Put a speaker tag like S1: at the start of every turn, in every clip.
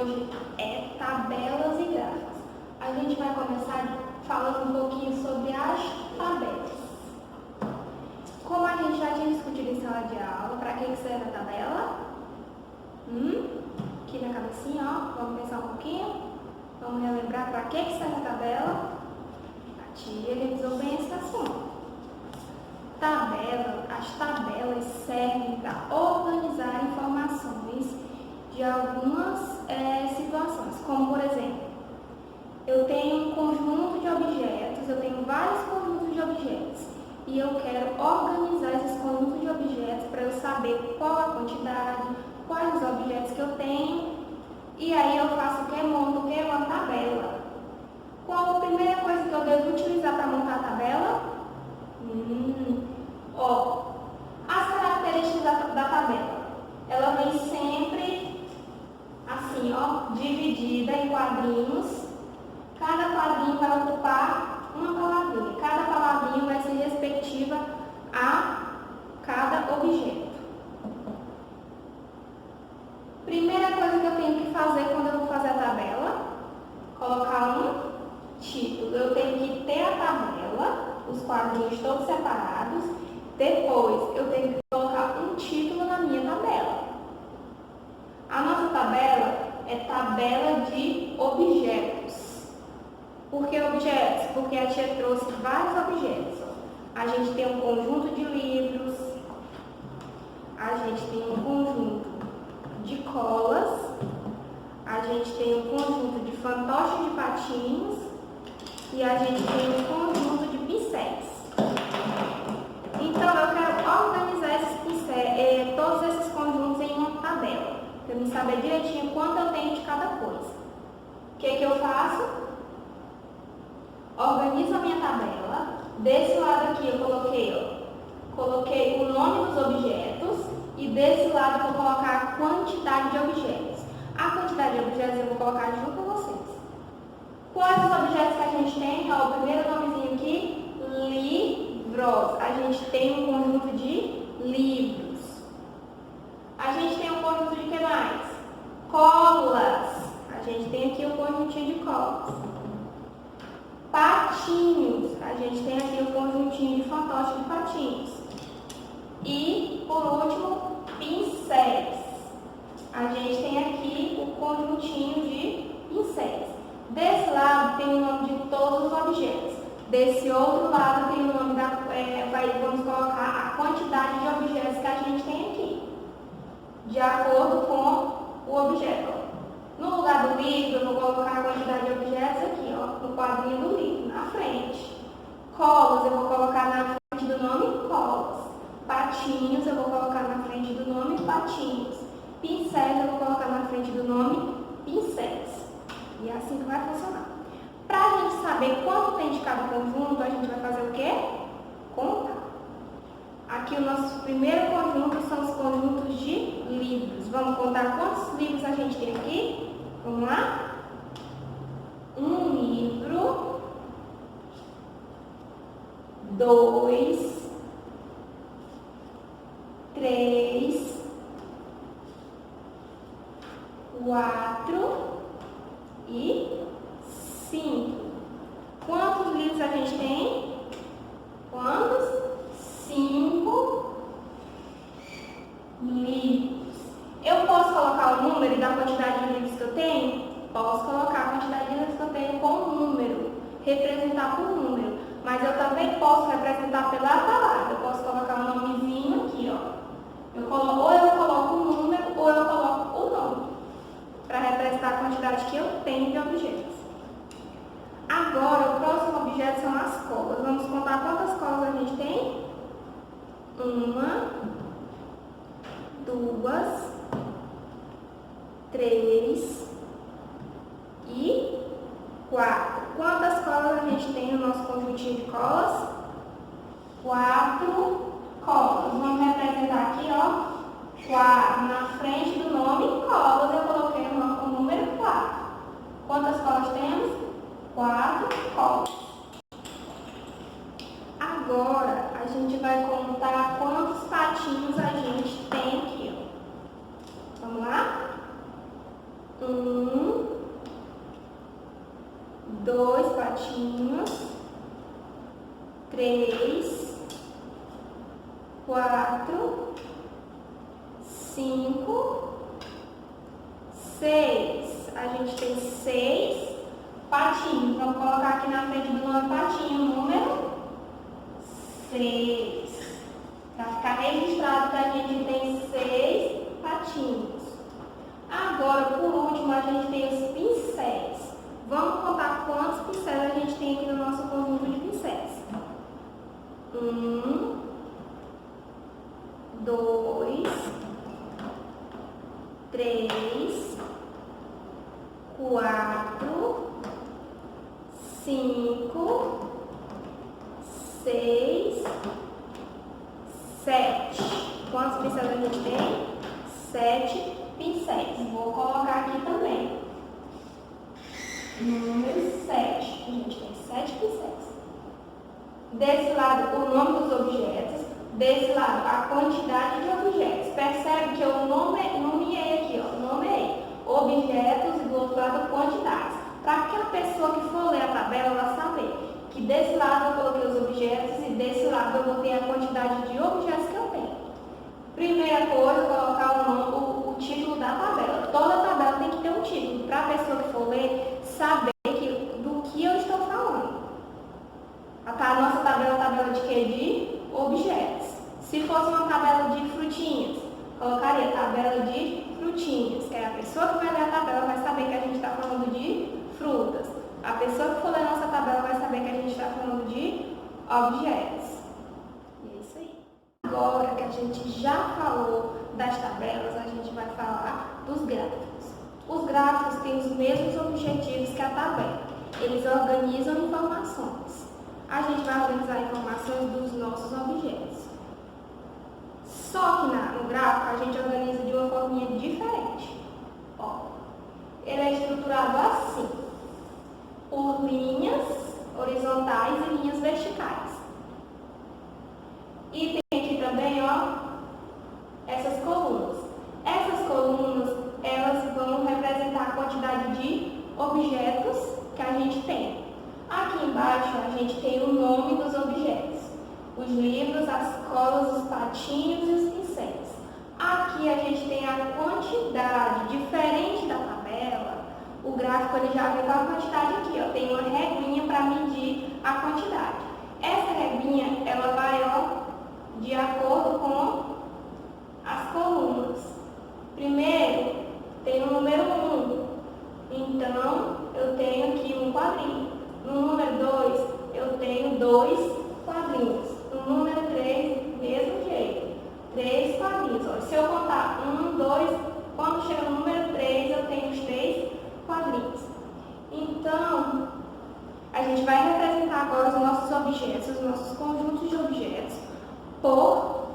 S1: hoje é tabelas e gráficos. A gente vai começar falando um pouquinho sobre as tabelas. Como a gente já tinha discutido em sala de aula, para que serve a tabela? Aqui na cabecinha, ó, vamos pensar um pouquinho. Vamos relembrar para que serve a tabela. A tia revisou bem esse assunto. As tabelas servem para organizar informações de algumas situações, como por exemplo, eu tenho um conjunto de objetos, eu tenho vários conjuntos de objetos e eu quero organizar esses conjuntos de objetos para eu saber qual a quantidade, quais os objetos que eu tenho, e aí eu faço o que? Monto o que? Uma tabela. Qual a primeira coisa que eu devo utilizar para montar a tabela? As características da tabela. Ela vem sempre assim, ó, dividida em quadrinhos. Cada quadrinho vai ocupar uma palavrinha. Cada palavrinha vai ser respectiva a cada objeto. Primeira coisa que eu tenho que fazer quando eu vou fazer a tabela, colocar um título. Eu tenho que ter a tabela, os quadrinhos todos separados. Depois, eu tenho que colocar um título na minha tabela. A nossa tabela é tabela de objetos. Por que objetos? Porque a tia trouxe vários objetos. A gente tem um conjunto de livros, a gente tem um conjunto de colas, a gente tem um conjunto de fantoches de patins e a gente tem um conjunto de pincéis. Então, eu quero organizar todos esses conjuntos em uma tabela, para eu saber direitinho quanto eu tenho de cada coisa. O que eu faço? Organizo a minha tabela. Desse lado aqui eu coloquei o nome dos objetos e desse lado eu vou colocar a quantidade de objetos. A quantidade de objetos eu vou colocar junto com vocês. Quais os objetos que a gente tem? Ó, o primeiro nomezinho aqui, livros. A gente tem um conjunto de livros. A gente tem um conjunto de que mais? Colas. A gente tem aqui um conjuntinho de colas. Patinhos. A gente tem aqui um conjuntinho de fantoches de patins. E, por último, pincéis. A gente tem aqui o conjuntinho de pincéis. Desse lado tem o nome de todos os objetos. Desse outro lado tem o nome vamos colocar a quantidade de objetos que a gente tem aqui, de acordo com o objeto. No lugar do livro, eu vou colocar a quantidade de objetos aqui, ó, no quadrinho do livro, na frente. Colas, eu vou colocar na frente do nome colas. Patinhos, eu vou colocar na frente do nome patinhos. Pincéis, eu vou colocar na frente do nome pincéis. E é assim que vai funcionar. Para a gente saber quanto tem de cada conjunto, a gente vai fazer o quê? Contar. Aqui o nosso primeiro conjunto são os conjuntos de livros. Vamos contar quantos livros a gente tem aqui? Vamos lá? Um livro, 2, 3, 4 e 5. Quantos livros a gente tem? Quantos? 5 livros. Eu posso colocar o número da quantidade de livros que eu tenho? Posso colocar a quantidade de livros que eu tenho com um número, representar por número. Mas eu também posso representar pela palavra. Eu posso colocar um nomezinho aqui, ó. Ou eu coloco o número ou eu coloco o nome, para representar a quantidade que eu tenho de objetos. Agora, o próximo objeto são as colas. Vamos contar quantas colas a gente tem? 1, 2, 3 e 4. Quantas colas a gente tem no nosso conjuntinho de colas? 4 colas. Vamos representar aqui, ó. 4 na frente do nome colas, eu coloquei o número 4. Quantas colas temos? 4 colas. Agora, a gente vai contar quantos patinhos a gente tem aqui, ó. Vamos lá? 1, 5, 6. A gente tem 6 patinhos. Vamos colocar aqui na frente do nome patinho o número 6. Para ficar registrado que a gente tem 6 patinhos. Agora, por último, a gente tem os pincéis. Vamos contar quantos pincéis a gente tem aqui no nosso conjunto de pincéis. 1, 2, 3, 4, 5, 6, 7. Quantos pincéis a gente tem? 7 pincéis. Vou colocar aqui também. Número 7. A gente tem 7 pincéis. Desse lado, o nome dos objetos. Desse lado, a quantidade de objetos. Percebe que eu nomeei aqui, ó. Nomeei objetos e do outro lado, quantidades. Para que a pessoa que for ler a tabela, ela saber que desse lado eu coloquei os objetos e desse lado eu botei a quantidade de objetos que eu tenho. Primeira coisa, colocar o título da tabela. Toda tabela tem que ter um título, para a pessoa que for ler saber do que eu estou falando. A nossa tabela é tabela de quê? De objetos. Se fosse uma tabela de frutinhas, colocaria tabela de frutinhas, que é a pessoa que vai ler a tabela vai saber que a gente está falando de frutas. A pessoa que for ler nossa tabela vai saber que a gente está falando de objetos. E é isso aí. Agora que a gente já falou das tabelas, a gente vai falar dos gráficos. Os gráficos têm os mesmos objetivos que a tabela. Eles organizam informações. A gente vai organizar informações dos nossos objetos. Só que no gráfico a gente organiza de uma forma diferente. Ó, ele é estruturado assim, por linhas horizontais e linhas verticais. E tem aqui também, ó, essas colunas. Essas colunas, elas vão representar a quantidade de objetos que a gente tem. Aqui embaixo a gente tem o nome dos objetos. Os livros, as colas, os patinhos e os pincéis. Aqui a gente tem a quantidade. Diferente da tabela, o gráfico ele já vem com a quantidade aqui, ó. Tem uma regrinha para medir a quantidade. Essa regrinha, ela vai, ó, de acordo com as colunas. Primeiro, tem o número 1. Então, eu tenho aqui um quadrinho. No número 2, eu tenho 2 quadrinhos. No número 3, mesmo jeito. 3 quadrinhos. Ó. Se eu contar 1, 2, quando chega no número 3, eu tenho os 3 quadrinhos. Então, a gente vai representar agora os nossos objetos, os nossos conjuntos de objetos, por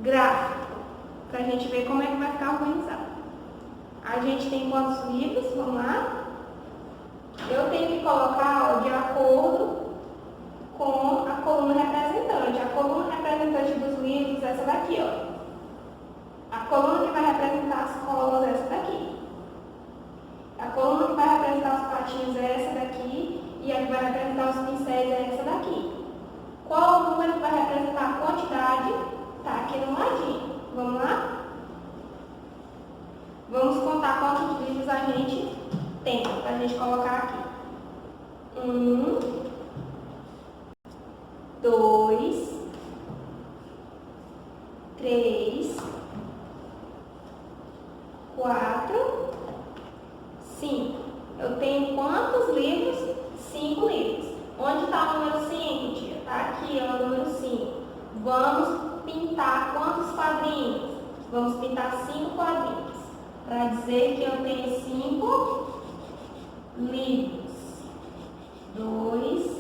S1: gráfico, para a gente ver como é que vai ficar organizado. A gente tem quantos livros? Vamos lá. Eu tenho que colocar, ó, de acordo com a coluna representante. A coluna representante dos livros é essa daqui, ó. A coluna que vai representar as colas é essa daqui. A coluna que vai representar os patinhos é essa daqui. E a que vai representar os pincéis é essa daqui. Qual o número que vai representar a quantidade? Tá aqui no ladinho. Vamos lá? Vamos contar quantos livros a gente tem, para a gente colocar aqui. 1, 2, 3, 4, 5. Eu tenho quantos livros? 5 livros. Onde está o número 5, tia? Está aqui, ó, o número 5. Vamos pintar quantos quadrinhos? Vamos pintar 5 quadrinhos. Para dizer que eu tenho 5 livros. 2,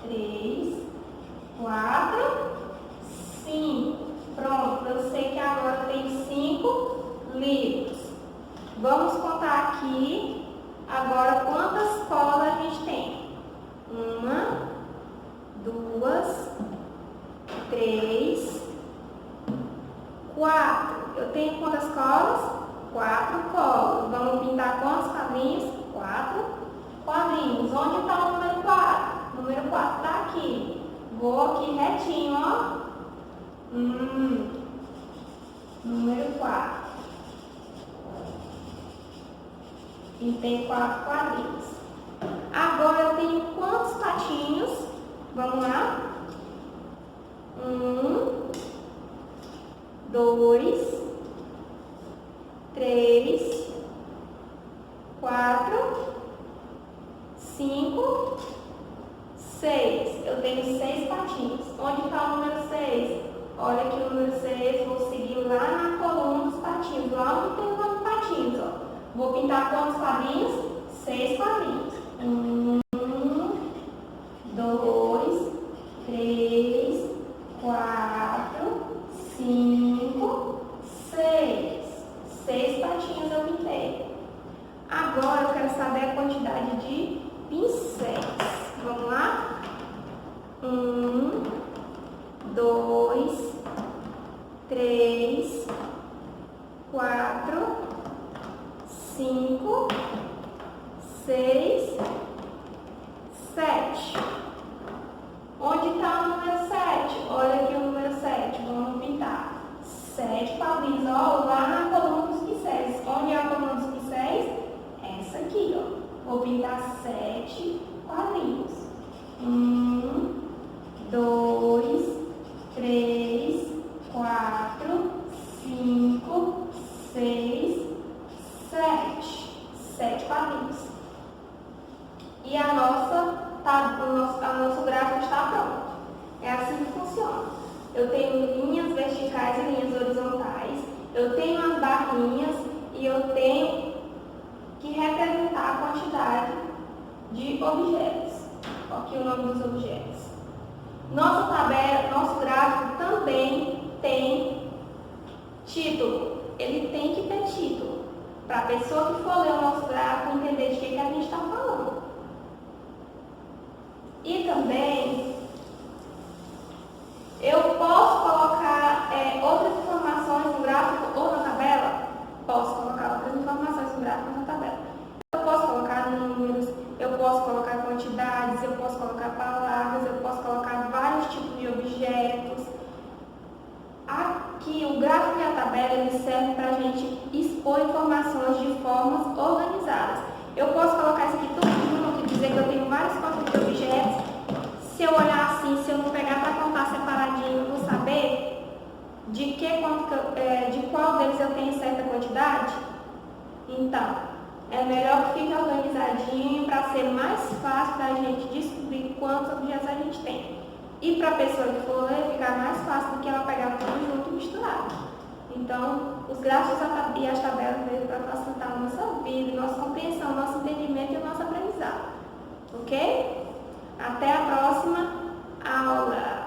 S1: 3, 4, 5. Pronto, eu sei que agora eu tenho 5 livros. Vamos contar aqui agora quantas colas a gente tem. 1, 2, 3, 4. Eu tenho quantas colas? 4 colas. Vamos pintar quantos quadrinhos? 4 quadrinhos. Onde está o número 4? O número 4 está aqui. Vou aqui retinho, ó. Número 4. E tem 4 quadrinhos. Agora eu tenho quantos patinhos? Vamos lá? 1, 2, 3, 4, 5, 6. Eu tenho 6 patinhos. Onde está o número 6? Olha aqui o número 6, vou seguir lá na coluna dos patinhos. Lá onde tem o nome patinhos, ó. Vou pintar quantos quadrinhos? 6 quadrinhos. 1, 2, 3, 4, 5, 6. 6 patinhos eu pintei. Agora eu quero saber a quantidade de pincéis. Vamos lá? 1, 2, 3, 4, 5, 6, 7. Onde está o número 7? Olha aqui o número 7. Vamos pintar 7 quadrinhos, ó, lá na coluna dos pincéis. Onde é a coluna dos pincéis? Essa aqui, ó. Vou pintar 7 quadrinhos. 1, 2, 3, 4, 5, 6, 7. 7 quadrinhos. E o nosso gráfico está pronto. É assim que funciona. Eu tenho linhas verticais e linhas horizontais. Eu tenho as barrinhas e eu tenho que representar a quantidade de objetos. Aqui o nome dos objetos. Nossa tabela, nosso gráfico também tem título. Ele tem que ter título. Para a pessoa que for ler o nosso gráfico entender de que a gente está falando. E também eu posso colocar outras informações no gráfico ou na tabela? Posso colocar outras informações no gráfico ou na tabela. Eu posso colocar números, eu posso colocar quantidades, eu posso colocar palavras, eu posso colocar vários tipos de objetos. Aqui o gráfico e a tabela eles servem para a gente expor informações de formas organizadas. Eu posso colocar isso aqui tudo junto e dizer que eu tenho vários tipos de objetos. Se eu olhar assim, se eu não pegar para contar separadinho, eu vou saber de qual deles eu tenho certa quantidade. Então, é melhor que fique organizadinho para ser mais fácil da gente descobrir quantos objetos a gente tem. E para a pessoa que for ler, ficar mais fácil do que ela pegar tudo junto e misturar. Então, os gráficos e as tabelas veio para facilitar a nossa vida, nossa compreensão, nosso entendimento e o nosso aprendizado. Ok? Até a próxima aula!